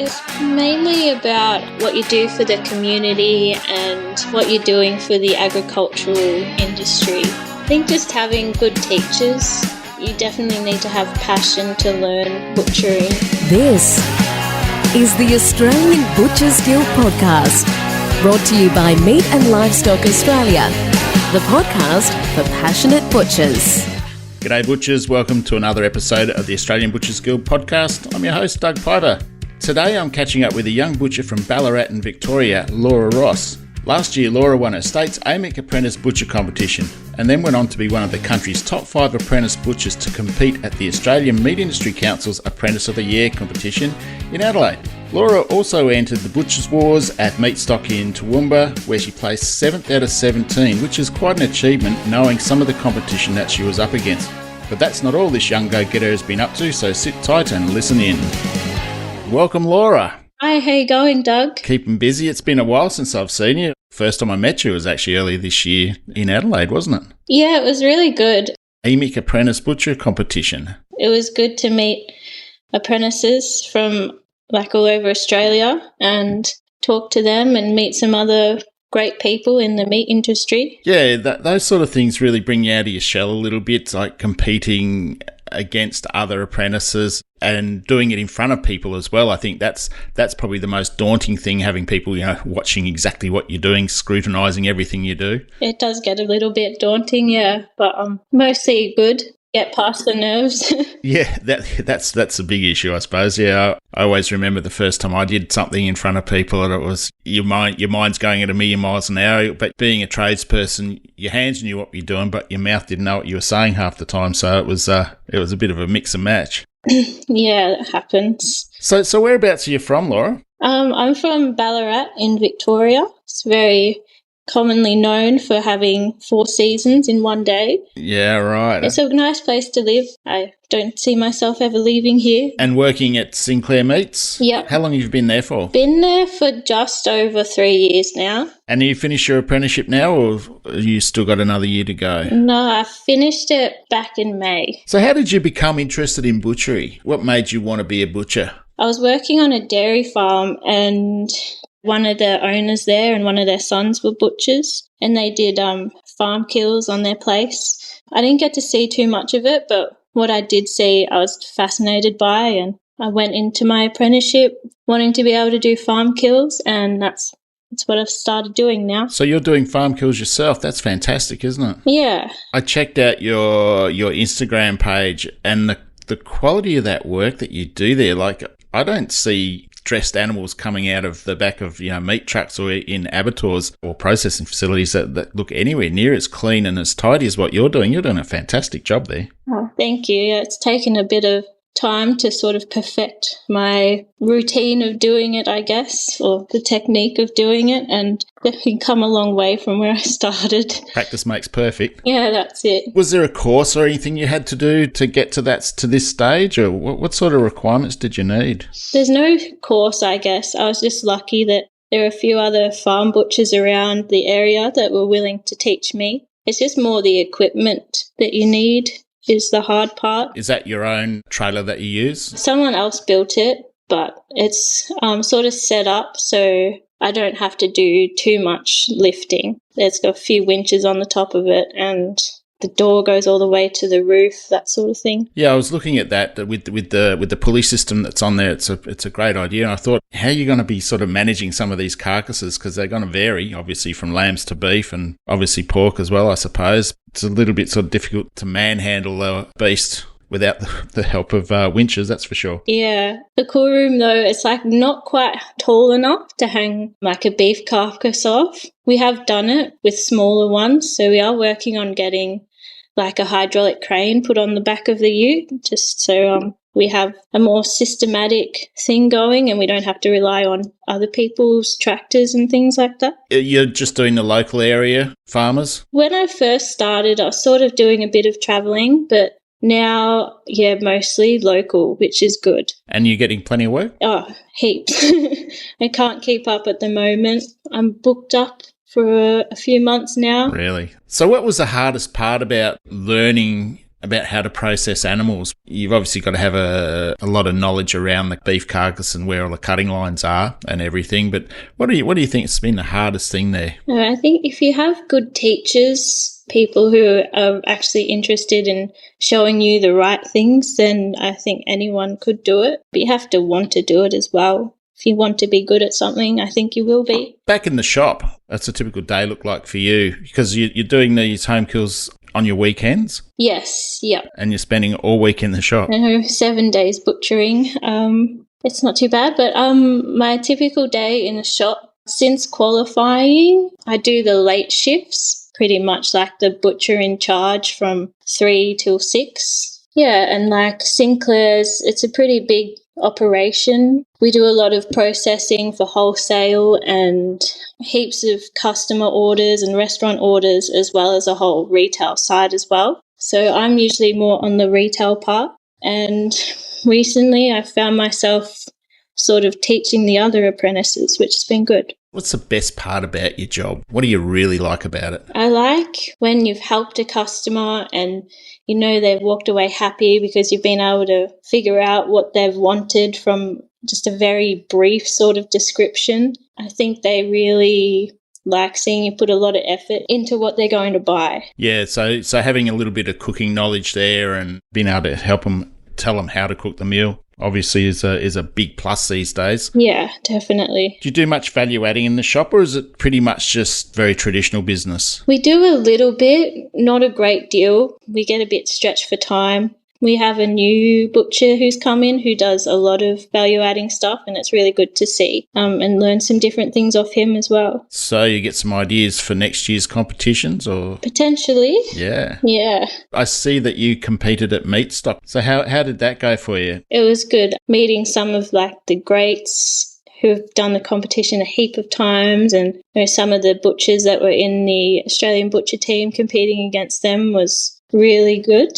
It's mainly about what you do for the community and what you're doing for the agricultural industry. I think just having good teachers, you definitely need to have passion to learn butchering. This is the Australian Butchers Guild podcast, brought to you by Meat and Livestock Australia, the podcast for passionate butchers. G'day butchers, welcome to another episode of the Australian Butchers Guild podcast. I'm your host, Doug Piper. Today I'm catching up with a young butcher from Ballarat in Victoria, Laura Ross. Last year, Laura won her state's AMIC Apprentice Butcher competition and then went on to be one of the country's top 5 apprentice butchers to compete at the Australian Meat Industry Council's Apprentice of the Year competition in Adelaide. Laura also entered the Butchers Wars at Meat Stock in Toowoomba, where she placed 7th out of 17, which is quite an achievement knowing some of the competition that she was up against. But that's not all this young go-getter has been up to, so sit tight and listen in. Welcome, Laura. Hi, how you going, Doug? Keeping busy. It's been a while since I've seen you. First time I met you was actually earlier this year in Adelaide, wasn't it? Yeah, it was really good. AMIC Apprentice Butcher competition. It was good to meet apprentices from all over Australia and talk to them and meet some other great people in the meat industry. Yeah, those sort of things really bring you out of your shell a little bit, like competing against other apprentices and doing it in front of people as well. I think that's probably the most daunting thing, having people, watching exactly what you're doing, scrutinising everything you do. It does get a little bit daunting, yeah, but mostly good. Get past the nerves. Yeah, that's a big issue, I suppose. Yeah, I always remember the first time I did something in front of people, and it was your mind's going at a million miles an hour. But being a tradesperson, your hands knew what you're doing, but your mouth didn't know what you were saying half the time. So it was a bit of a mix and match. Yeah, that happens. So whereabouts are you from, Laura? I'm from Ballarat in Victoria. It's very commonly known for having 4 seasons in one day. Yeah, right. It's a nice place to live. I don't see myself ever leaving here. And working at Sinclair Meats? Yep. How long have you been there for? Been there for just over 3 years now. And you finished your apprenticeship now, or have you still got another year to go? No, I finished it back in May. So how did you become interested in butchery? What made you want to be a butcher? I was working on a dairy farm, and one of the owners there and one of their sons were butchers, and they did farm kills on their place. I didn't get to see too much of it, but what I did see I was fascinated by, and I went into my apprenticeship wanting to be able to do farm kills, and that's what I've started doing now. So you're doing farm kills yourself. That's fantastic, isn't it? Yeah. I checked out your Instagram page, and the quality of that work that you do there, I don't see dressed animals coming out of the back of meat trucks or in abattoirs or processing facilities that look anywhere near as clean and as tidy as what you're doing. You're doing a fantastic job there. Oh, thank you. Yeah, it's taken a bit of time to sort of perfect my routine of doing it, I guess, or the technique of doing it, and definitely come a long way from where I started. Practice makes perfect. Yeah, that's it. Was there a course or anything you had to do to get to this stage, or what sort of requirements did you need? There's no course, I guess. I was just lucky that there are a few other farm butchers around the area that were willing to teach me. It's just more the equipment that you need is the hard part. Is that your own trailer that you use? Someone else built it, but it's sort of set up so I don't have to do too much lifting. There's got a few winches on the top of it, and the door goes all the way to the roof, that sort of thing. Yeah, I was looking at that with the pulley system that's on there. It's a great idea. And I thought, how are you going to be sort of managing some of these carcasses? Because they're going to vary, obviously, from lambs to beef and obviously pork as well, I suppose. It's a little bit sort of difficult to manhandle a beast without the help of winches, that's for sure. Yeah. The cool room, though, it's not quite tall enough to hang a beef carcass off. We have done it with smaller ones, so we are working on getting a hydraulic crane put on the back of the ute, just so we have a more systematic thing going and we don't have to rely on other people's tractors and things like that. You're just doing the local area farmers? When I first started, I was sort of doing a bit of travelling, but now, yeah, mostly local, which is good. And you're getting plenty of work? Oh, heaps. I can't keep up at the moment. I'm booked up for a few months now. Really? So what was the hardest part about learning about how to process animals. You've obviously got to have a lot of knowledge around the beef carcass and where all the cutting lines are and everything. But what do you think has been the hardest thing there? I think if you have good teachers, people who are actually interested in showing you the right things, then I think anyone could do it. But you have to want to do it as well. If you want to be good at something, I think you will be. Back in the shop, what's a typical day look like for you? Because you're doing these home kills on your weekends? Yes, yep. And you're spending all week in the shop? 7 days butchering. It's not too bad, but my typical day in the shop, since qualifying, I do the late shifts, pretty much like the butcher in charge from 3 till 6. Yeah, and like Sinclair's, it's a pretty big operation. We do a lot of processing for wholesale and heaps of customer orders and restaurant orders, as well as a whole retail side as well. So I'm usually more on the retail part. And recently I found myself sort of teaching the other apprentices, which has been good. What's the best part about your job? What do you really like about it? I like when you've helped a customer and you know they've walked away happy because you've been able to figure out what they've wanted from just a very brief sort of description. I think they really like seeing you put a lot of effort into what they're going to buy. Yeah, so having a little bit of cooking knowledge there and being able to help them, tell them how to cook the meal, obviously is a big plus these days. Yeah, definitely. Do you do much value adding in the shop, or is it pretty much just very traditional business? We do a little bit, not a great deal. We get a bit stretched for time. We have a new butcher who's come in who does a lot of value-adding stuff, and it's really good to see and learn some different things off him as well. So you get some ideas for next year's competitions, or? Potentially. Yeah. Yeah. I see that you competed at Meat Stock. So how did that go for you? It was good. Meeting some of like the greats who have done the competition a heap of times, and some of the butchers that were in the Australian butcher team competing against them was really good.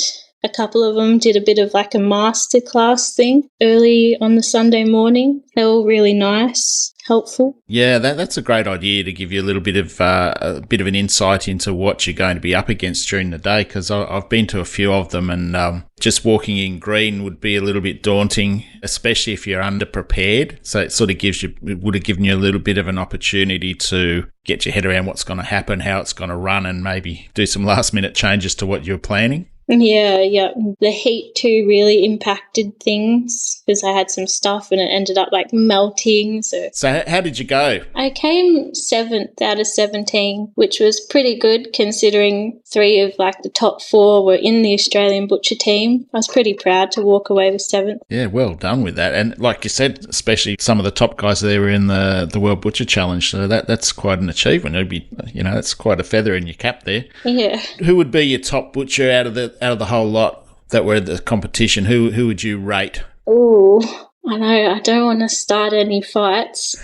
A couple of them did a bit of like a masterclass thing early on the Sunday morning. They were all really nice, helpful. Yeah, that's a great idea to give you a little bit of an insight into what you're going to be up against during the day, because I've been to a few of them, and just walking in green would be a little bit daunting, especially if you're underprepared. So it sort of would have given you a little bit of an opportunity to get your head around what's going to happen, how it's going to run, and maybe do some last minute changes to what you're planning. Yeah. The heat too really impacted things because I had some stuff and it ended up like melting. So how did you go? I came 7th out of 17, which was pretty good considering 3 of like the top 4 were in the Australian butcher team. I was pretty proud to walk away with 7th. Yeah, well done with that. And like you said, especially some of the top guys there were in the World Butcher Challenge. So that's quite an achievement. It'd be, that's quite a feather in your cap there. Yeah. Who would be your top butcher out of the whole lot that were at the competition? Who would you rate? Oh, I know. I don't want to start any fights.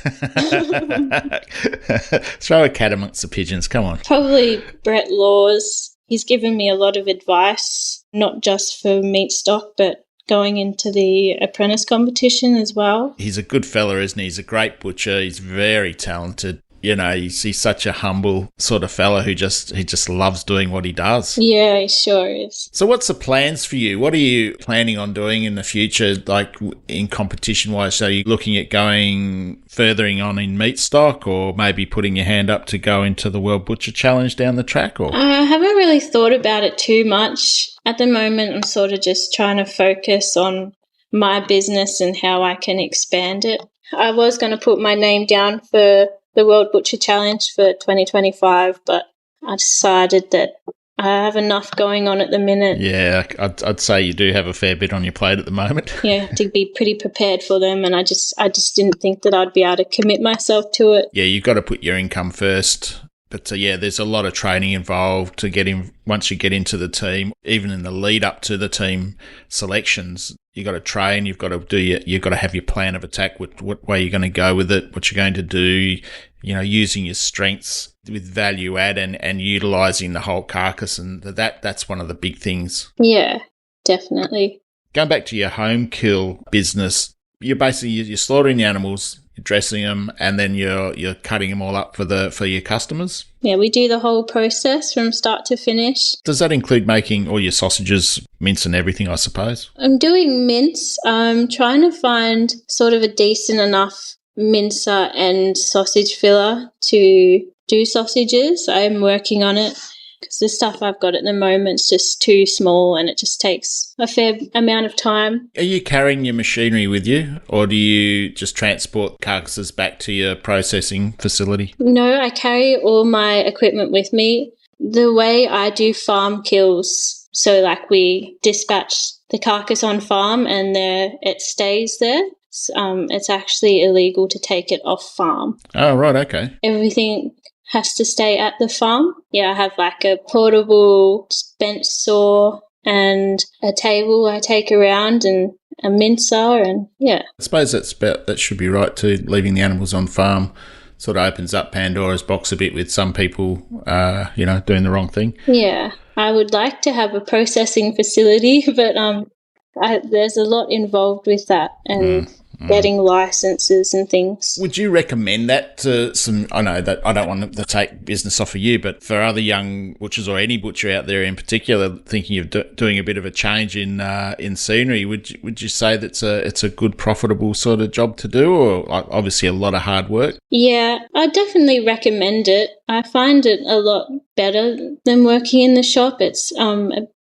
Throw a cat amongst the pigeons. Come on. Probably Brett Laws. He's given me a lot of advice, not just for meat stock, but going into the Apprentice competition as well. He's a good fella, isn't he? He's a great butcher. He's very talented. He's such a humble sort of fella who just loves doing what he does. Yeah, he sure is. So what's the plans for you? What are you planning on doing in the future, like in competition-wise? Are you looking at going furthering on in meat stock, or maybe putting your hand up to go into the World Butcher Challenge down the track? Or I haven't really thought about it too much. At the moment, I'm sort of just trying to focus on my business and how I can expand it. I was going to put my name down for the World Butcher Challenge for 2025, but I decided that I have enough going on at the minute. Yeah, I'd say you do have a fair bit on your plate at the moment. Yeah, to be pretty prepared for them, and I just didn't think that I'd be able to commit myself to it. Yeah, you've got to put your income first. But there's a lot of training involved to get in. Once you get into the team, even in the lead up to the team selections, you've got to train. You've got to you've got to have your plan of attack. What way you're going to go with it? What you're going to do? Using your strengths with value add and utilizing the whole carcass, and that's one of the big things. Yeah, definitely. Going back to your home kill business, you're slaughtering the animals. dressing them, and then you're cutting them all up for your customers? Yeah, we do the whole process from start to finish. Does that include making all your sausages, mince and everything, I suppose? I'm doing mince. I'm trying to find sort of a decent enough mincer and sausage filler to do sausages. I'm working on it because the stuff I've got at the moment is just too small and it just takes a fair amount of time. Are you carrying your machinery with you, or do you just transport carcasses back to your processing facility? No, I carry all my equipment with me. The way I do farm kills, so like we dispatch the carcass on farm and it stays there. It's actually illegal to take it off farm. Oh, right, okay. Everything has to stay at the farm. Yeah, I have like a portable bench saw and a table I take around and a mincer and yeah. I suppose that should be right too. Leaving the animals on farm sort of opens up Pandora's box a bit with some people, doing the wrong thing. Yeah, I would like to have a processing facility, but there's a lot involved with that and getting licenses and things. Would you recommend that to some, I know that I don't want to take business off of you, but for other young butchers or any butcher out there in particular thinking of doing a bit of a change in scenery, would you say that it's a good profitable sort of job to do, or obviously a lot of hard work? Yeah, I definitely recommend it. I find it a lot better than working in the shop. It's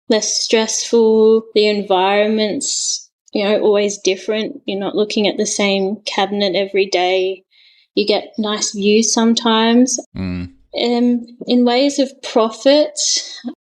less stressful. The environment's always different. You're not looking at the same cabinet every day. You get nice views sometimes. In ways of profit,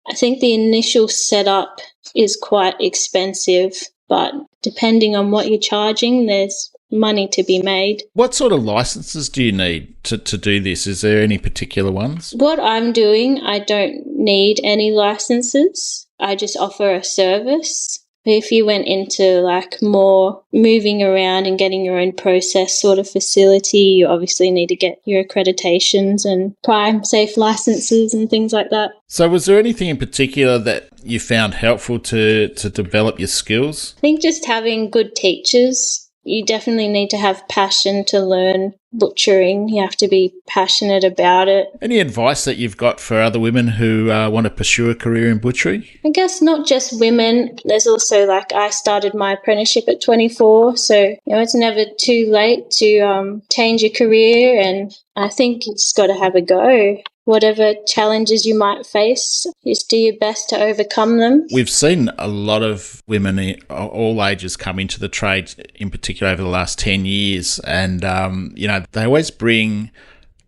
I think the initial setup is quite expensive, but depending on what you're charging, there's money to be made. What sort of licenses do you need to do this? Is there any particular ones? What I'm doing, I don't need any licenses. I just offer a service. If you went into like more moving around and getting your own process sort of facility, you obviously need to get your accreditations and prime safe licenses and things like that. So was there anything in particular that you found helpful to develop your skills? I think just having good teachers. You definitely need to have passion to learn butchering. You have to be passionate about it. Any advice that you've got for other women who want to pursue a career in butchery? I guess not just women. There's also I started my apprenticeship at 24, so it's never too late to change your career, and I think you just got to have a go. Whatever challenges you might face, just do your best to overcome them. We've seen a lot of women all ages come into the trade, in particular over the last 10 years, and they always bring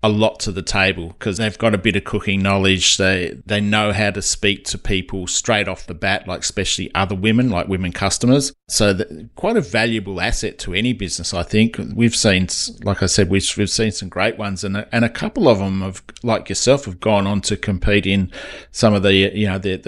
a lot to the table because they've got a bit of cooking knowledge. They know how to speak to people straight off the bat, like especially other women, like women customers. So quite a valuable asset to any business, I think. We've seen, like I said, we've seen some great ones, and a couple of them have, like yourself, have gone on to compete in some of the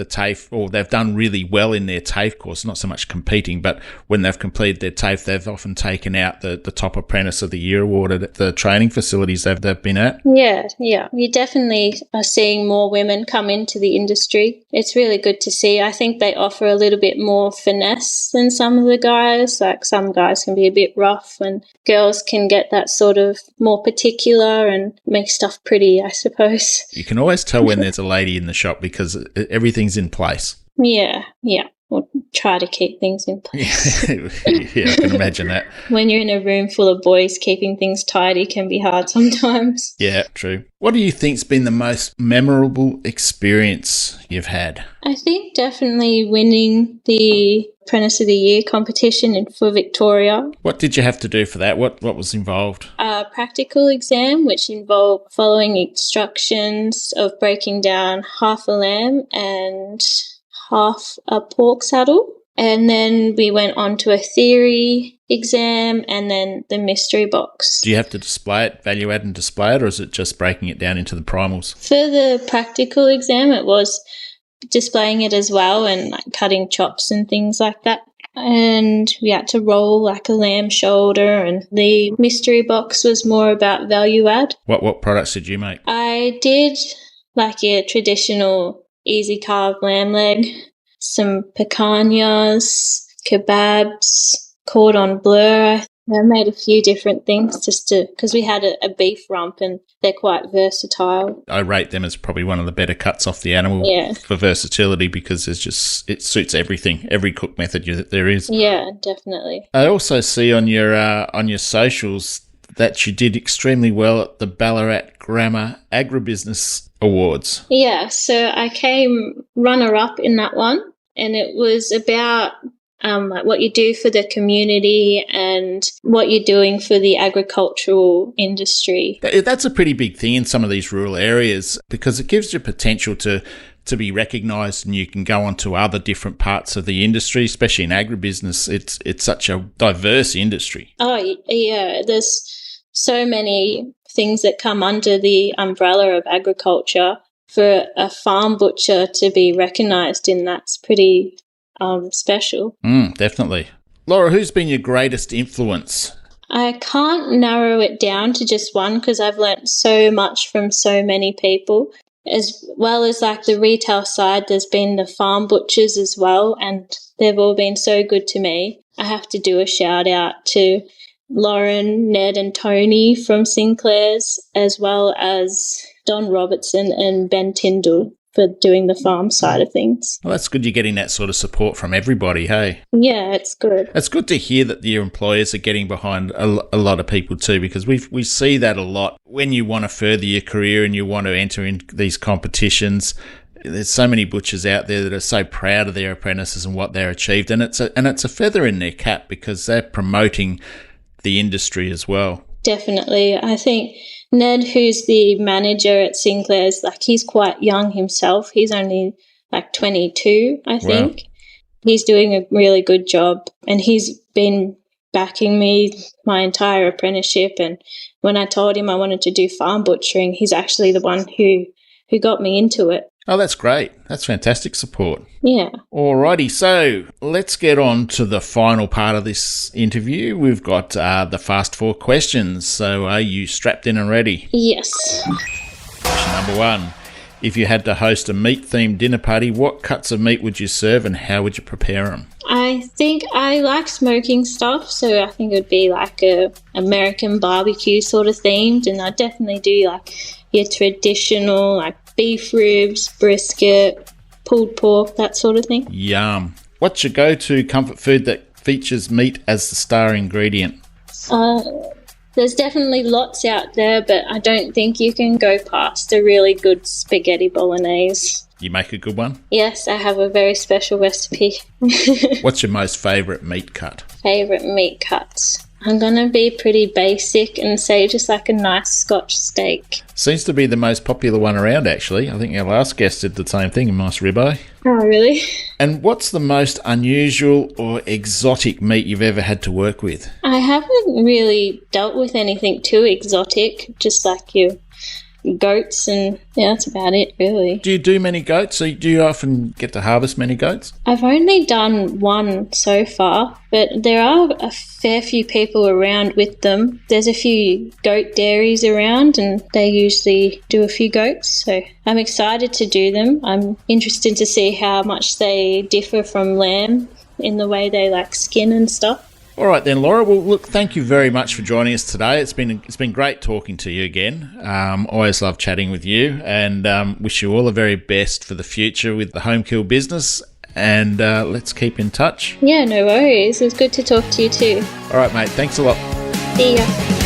TAFE, or they've done really well in their TAFE course. Not so much competing, but when they've completed their TAFE, they've often taken out the top Apprentice of the Year award at the training facilities they've been at. Yeah. You definitely are seeing more women come into the industry. It's really good to see. I think they offer a little bit more finesse than some of the guys. Like some guys can be a bit rough and girls can get that sort of more particular and make stuff pretty, I suppose. You can always tell when there's a lady in the shop because everything's in place. Yeah. Or try to keep things in place. Yeah, I can imagine that. When you're in a room full of boys, keeping things tidy can be hard sometimes. Yeah, true. What do you think's been the most memorable experience you've had? I think definitely winning the Apprentice of the Year competition for Victoria. What did you have to do for that? What was involved? A practical exam, which involved following instructions of breaking down half a lamb and half a pork saddle, and then we went on to a theory exam and then the mystery box. Do you have to display it, value add and display it, or is it just breaking it down into the primals? For the practical exam, it was displaying it as well and cutting chops and things like that. And we had to roll like a lamb shoulder, and the mystery box was more about value add. What products did you make? I did like a traditional easy carved lamb leg, some picanhas, kebabs, cordon bleu, I made a few different things because we had a beef rump and they're quite versatile. I rate them as probably one of the better cuts off the animal for versatility because it suits everything, every cook method that there is. Yeah, definitely. I also see on your socials that you did extremely well at the Ballarat Grammar Agribusiness Awards. Yeah, so I came runner-up in that one, and it was about like what you do for the community and what you're doing for the agricultural industry. That's a pretty big thing in some of these rural areas because it gives you potential to be recognised, and you can go on to other different parts of the industry, especially in agribusiness. It's such a diverse industry. Oh, yeah, there's so many things that come under the umbrella of agriculture. For a farm butcher to be recognised in that's pretty special. Definitely. Laura, who's been your greatest influence? I can't narrow it down to just one because I've learnt so much from so many people. As well as like the retail side, there's been the farm butchers as well, and they've all been so good to me. I have to do a shout out to Lauren, Ned and Tony from Sinclair's, as well as Don Robertson and Ben Tyndall for doing the farm side of things. Well, that's good you're getting that sort of support from everybody, hey? Yeah, it's good. It's good to hear that your employers are getting behind a lot of people too, because we see that a lot. When you want to further your career and you want to enter in these competitions, there's so many butchers out there that are so proud of their apprentices and what they're achieved, and it's a feather in their cap because they're promoting the industry as well. Definitely. I think Ned, who's the manager at Sinclair's, like he's quite young himself. He's only like 22, I think. Wow. He's doing a really good job, and he's been backing me my entire apprenticeship. And when I told him I wanted to do farm butchering, he's actually the one who got me into it. Oh, that's great. That's fantastic support. Yeah. Alrighty, so let's get on to the final part of this interview. We've got the fast 4 questions. So are you strapped in and ready? Yes. Question number 1. If you had to host a meat-themed dinner party, what cuts of meat would you serve and how would you prepare them? I think I like smoking stuff, so I think it would be like a American barbecue sort of themed, and I'd definitely do like your traditional like beef ribs, brisket, pulled pork, that sort of thing. Yum. What's your go-to comfort food that features meat as the star ingredient? There's definitely lots out there, but I don't think you can go past a really good spaghetti bolognese. You make a good one? Yes, I have a very special recipe. What's your most favourite meat cut? Favourite meat cuts? I'm going to be pretty basic and say just like a nice Scotch steak. Seems to be the most popular one around, actually. I think our last guest did the same thing, a nice ribeye. Oh, really? And what's the most unusual or exotic meat you've ever had to work with? I haven't really dealt with anything too exotic, just like your goats, and yeah, that's about it, really. Do you do many goats? So do you often get to harvest many goats? I've only done one so far, but there are a fair few people around with them. There's a few goat dairies around, and they usually do a few goats, so I'm excited to do them. I'm interested to see how much they differ from lamb in the way they like skin and stuff. All right then, Laura. Well, look, thank you very much for joining us today. It's been great talking to you again. Always love chatting with you, and wish you all the very best for the future with the home kill business. And let's keep in touch. Yeah, no worries. It was good to talk to you too. All right, mate. Thanks a lot. See ya.